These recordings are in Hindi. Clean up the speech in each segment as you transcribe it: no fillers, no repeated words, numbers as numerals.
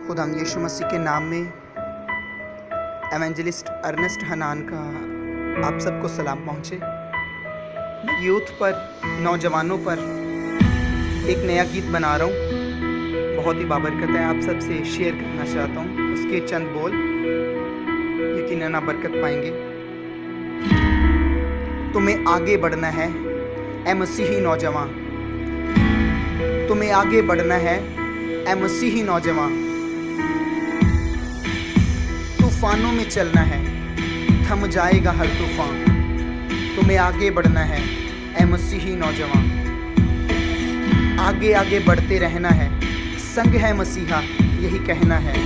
खुदा यीशु मसीह के नाम में एवेंजलिस्ट अर्नेस्ट हनान का आप सबको सलाम पहुँचे। मैं यूथ पर, नौजवानों पर एक नया गीत बना रहा हूँ, बहुत ही बाबरकत है, आप सबसे शेयर करना चाहता हूँ। उसके चंद बोल यकीनन आप बरकत पाएंगे। तुम्हें आगे बढ़ना है ए मसीही नौजवान, तुम्हें आगे बढ़ना है ए मसीही नौजवान। तूफानों में चलना है, थम जाएगा हर तूफान। तुम्हें आगे बढ़ना है ए मसीही नौजवान। आगे आगे बढ़ते रहना है, संग है मसीहा यही कहना है।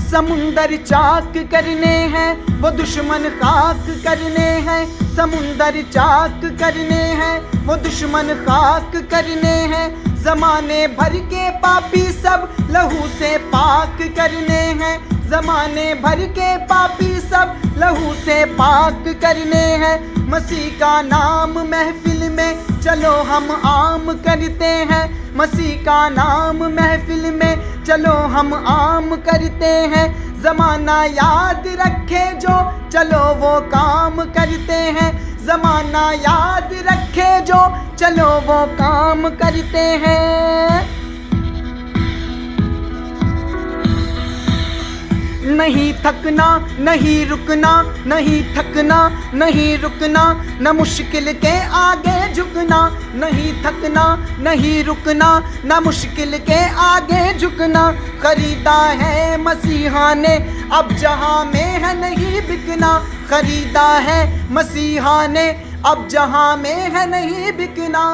समुंदर चाक करने हैं वो दुश्मन खाक करने हैं। समुंदर चाक करने हैं वो दुश्मन खाक करने हैं। ज़माने भर के पापी सब लहू से पाक करने हैं। ज़माने भर के पापी सब लहू से पाक करने हैं। मसीह का नाम महफिल में चलो हम आम करते हैं। मसीह का नाम महफिल में चलो हम आम करते हैं। ज़माना याद रखे जो चलो वो काम करते हैं। ज़माना याद रखे जो चलो वो काम करते हैं। नहीं थकना नहीं रुकना, नहीं थकना नहीं रुकना, न मुश्किल के आगे झुकना। नहीं थकना नहीं रुकना, न मुश्किल के आगे झुकना। खरीदा है मसीहा ने अब जहां में है नहीं बिकना। खरीदा है मसीहा ने अब जहां में है नहीं बिकना।